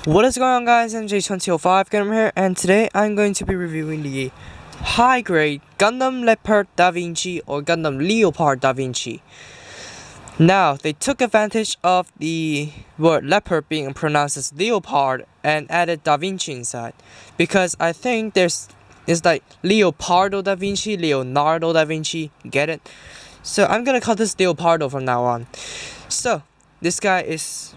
What is going on, guys? I'm J2005 Gundam here, and today I'm going to be reviewing the high-grade Gundam Leopard Da Vinci or Gundam Leopard Da Vinci. Now, they took advantage of the word leopard being pronounced as leopard and added Da Vinci inside, because I think it's like Leopardo Da Vinci, Leonardo Da Vinci, get it? So I'm gonna call this Leopardo from now on. So this guy is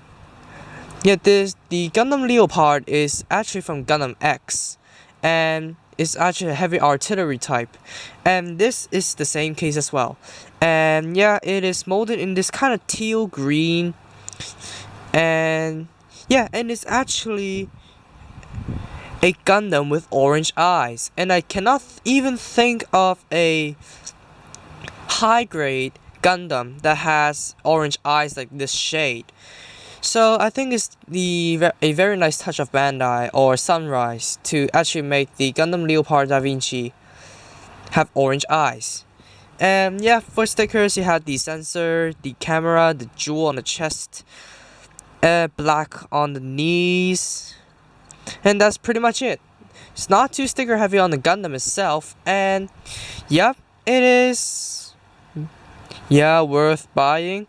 the Gundam Leopard is actually from Gundam X, and it's actually a heavy artillery type, and this is the same case as well. And yeah, it is molded in this kind of teal green, and yeah, and it's actually a Gundam with orange eyes, and I cannot even think of a high grade Gundam that has orange eyes like this shade. So I think it's a very nice touch of Bandai or Sunrise to actually make the Gundam Leopard Da Vinci have orange eyes. And yeah, for stickers you have the sensor, the camera, the jewel on the chest, black on the knees, and that's pretty much it. It's not too sticker heavy on the Gundam itself, and yep, it is worth buying,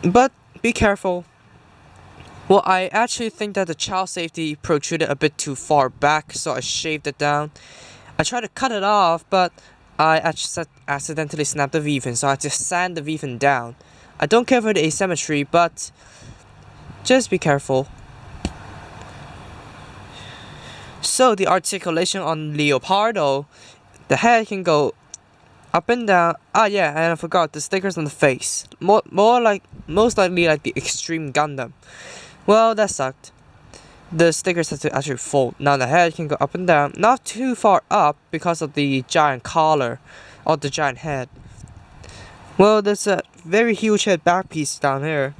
but be careful. Well, I actually think that the child safety protruded a bit too far back, so I shaved it down. I tried to cut it off, but I accidentally snapped the V-fin, so I had to sand the V-fin down. I don't care for the asymmetry, but just be careful. So the articulation on Leopardo, the head can go up and down. Yeah, and I forgot the stickers on the face. Most likely like the Extreme Gundam. Well, that sucked. The stickers have to actually fold. Now the head can go up and down, not too far up because of the giant collar or the giant head. Well, there's a very huge head back piece down here.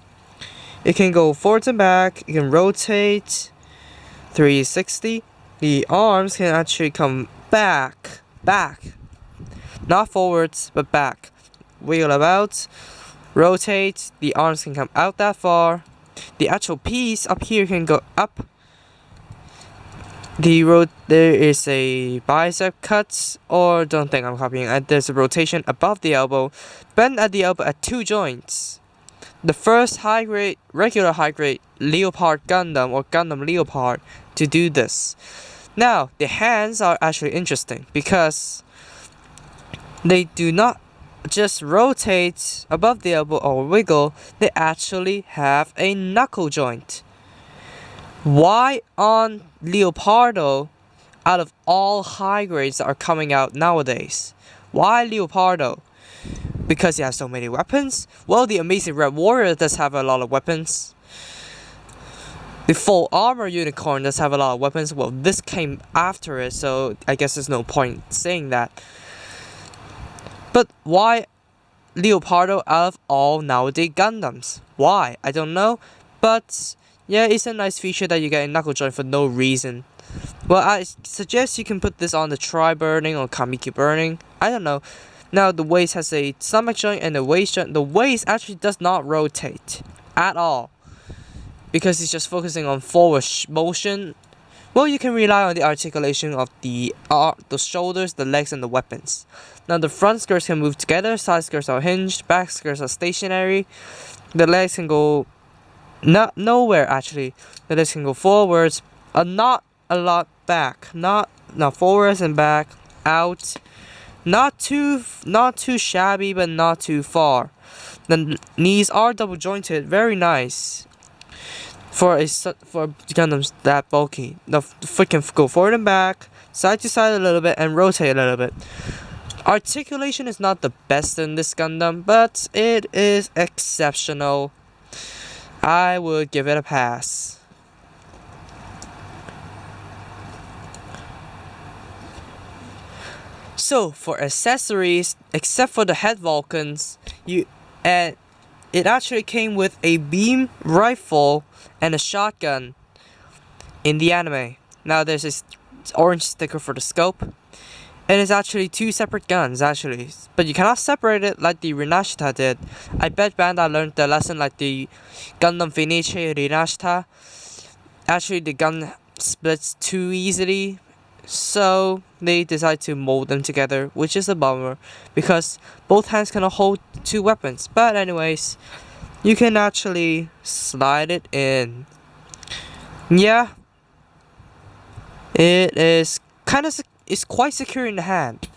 It can go forwards and back. It can rotate 360. The arms can actually come back. Not forwards, but back. Wheel about, rotate, the arms can come out that far. The actual piece up here can go up. There is a bicep cut, or don't think I'm copying it. There's a rotation above the elbow, bend at the elbow at two joints. The first regular high-grade Leopard Gundam or Gundam Leopard to do this. Now, the hands are actually interesting because they do not just rotate above the elbow or wiggle, they actually have a knuckle joint. Why on Leopardo, out of all high grades that are coming out nowadays? Why Leopardo? Because he has so many weapons? Well, the Amazing Red Warrior does have a lot of weapons. The Full Armor Unicorn does have a lot of weapons. Well, this came after it, so I guess there's no point saying that. But why Leopardo out of all nowadays Gundams? Why? I don't know. But yeah, it's a nice feature that you get a knuckle joint for no reason. Well, I suggest you can put this on the Tri-Burning or Kamiki Burning. I don't know. Now the waist has a stomach joint and the waist joint. The waist actually does not rotate at all, because it's just focusing on forward motion. Well, you can rely on the articulation of the shoulders, the legs, and the weapons. Now the front skirts can move together, side skirts are hinged, back skirts are stationary. The legs can go nowhere actually. The legs can go forwards, not a lot back, not forwards and back, out. Not too shabby, but not too far. The knees are double jointed, very nice. For Gundams that bulky, the foot can go forward and back, side to side a little bit, and rotate a little bit. Articulation is not the best in this Gundam, but it is exceptional. I would give it a pass. So for accessories, except for the head Vulcans, it actually came with a beam rifle and a shotgun in the anime. Now there's this orange sticker for the scope, and it's actually two separate guns actually, but you cannot separate it like the Rinashita did. I bet Bandai learned the lesson like the Gundam Fenice Rinashita. actually the gun splits too easily, so they decide to mold them together, which is a bummer because both hands cannot hold two weapons. But anyways, you can actually slide it in. Yeah, it is it's quite secure in the hand.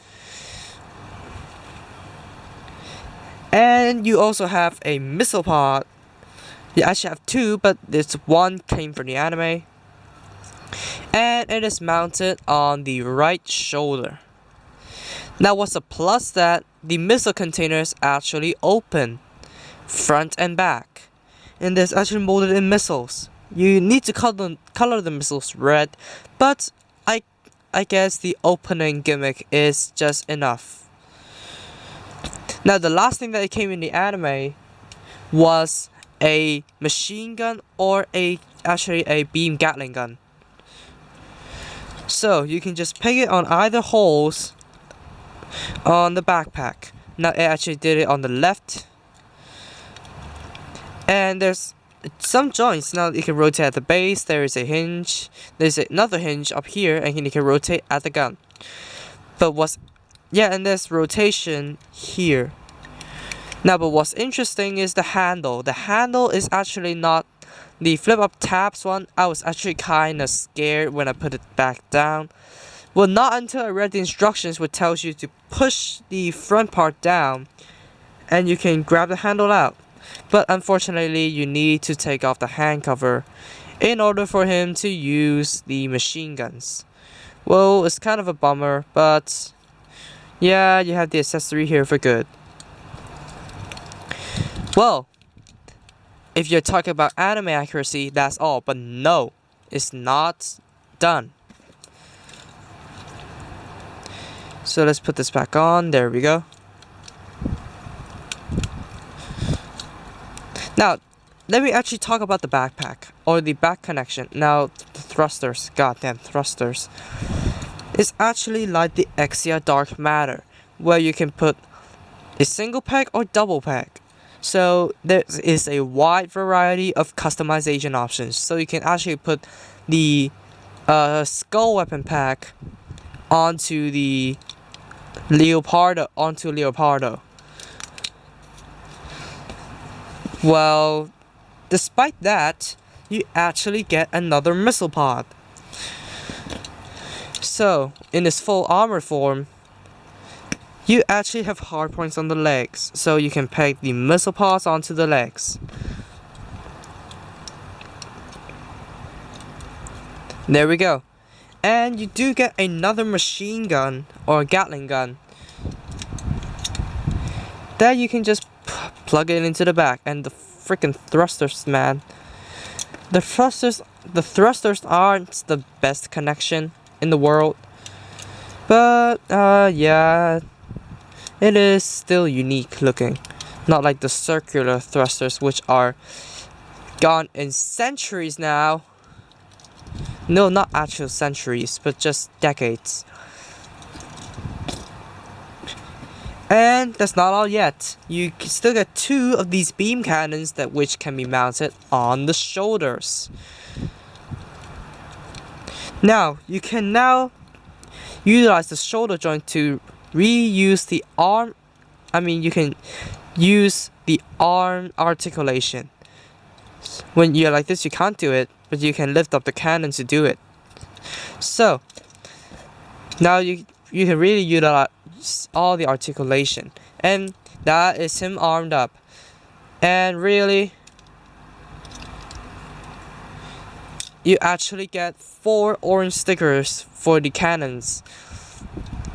And you also have a missile pod. You actually have two, but this one came from the anime. And it is mounted on the right shoulder. Now what's a plus that the missile containers actually open front and back. And there's actually molded in missiles. You need to color the missiles red, but I guess the opening gimmick is just enough. Now the last thing that came in the anime was a machine gun or actually a beam Gatling gun. So you can just peg it on either holes on the backpack. Now it actually did it on the left. And there's some joints. Now you can rotate at the base. There is a hinge. There's another hinge up here, and you can rotate at the gun. But and there's rotation here. Now, but what's interesting is the handle. The handle is actually not the flip up tabs one. I was actually kind of scared when I put it back down. Well, not until I read the instructions, which tells you to push the front part down, and you can grab the handle out. But unfortunately, you need to take off the hand cover in order for him to use the machine guns. Well, it's kind of a bummer, but yeah, you have the accessory here for good. Well, if you're talking about anime accuracy, that's all. But no, it's not done. So let's put this back on. There we go. Now, let me actually talk about the backpack or the back connection. Now, the thrusters, goddamn thrusters. It's actually like the Exia Dark Matter, where you can put a single peg or double peg. So there is a wide variety of customization options. So you can actually put the skull weapon pack onto the Leopardo. Well, despite that, you actually get another missile pod. So, in its full armor form, you actually have hardpoints on the legs, so you can peg the missile pods onto the legs. There we go. And you do get another machine gun or Gatling gun that you can just plug it into the back. And the freaking thrusters, man. The thrusters aren't the best connection in the world, but yeah, it is still unique looking, not like the circular thrusters, which are gone in centuries now. No, not actual centuries, but just decades. And that's not all yet. You still get two of these beam cannons which can be mounted on the shoulders. Now, you can utilize the shoulder joint to reuse the arm. You can use the arm articulation. When you're like this, you can't do it, but you can lift up the cannon to do it. So, now you can really utilize all the articulation. And that is him armed up. And really, you actually get 4 orange stickers for the cannons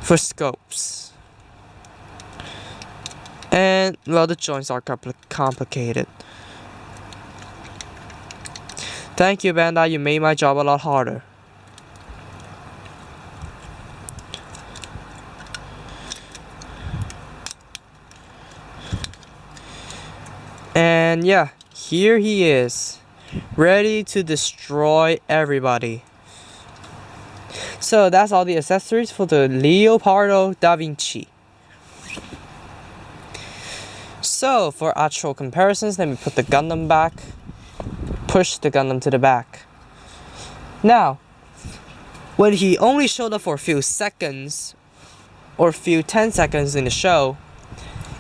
for scopes. And well, the joints are complicated. Thank you, Bandai, you made my job a lot harder. And yeah, here he is, ready to destroy everybody. So that's all the accessories for the Leopardo Da Vinci. So for actual comparisons, let me put the Gundam back, push the Gundam to the back. Now, when he only showed up for a few seconds, or a few 10 seconds in the show,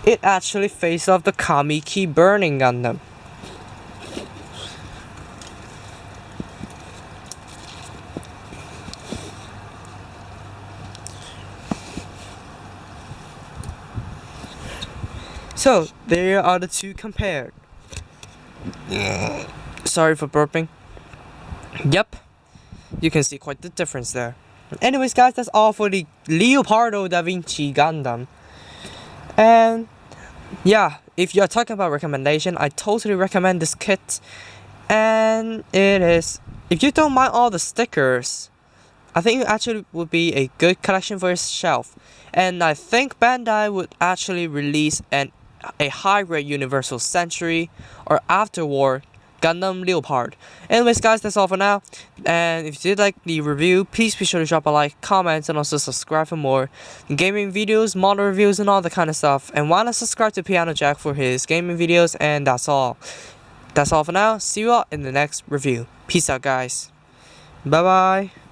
it actually faced off the Kamiki Burning Gundam. So, there are the two compared. Sorry for burping. Yep, you can see quite the difference there. Anyways guys, that's all for the Leopardo Da Vinci Gundam. And yeah, if you're talking about recommendation, I totally recommend this kit. And it is, if you don't mind all the stickers, I think it actually would be a good collection for your shelf. And I think Bandai would actually release a high-grade Universal Century or after-war Gundam Leopard. Anyways guys, that's all for now. And if you did like the review, please be sure to drop a like, comment, and also subscribe for more gaming videos, model reviews, and all that kind of stuff. And why not subscribe to Piano Jack for his gaming videos. And that's all. That's all for now. See you all in the next review. Peace out guys. Bye bye.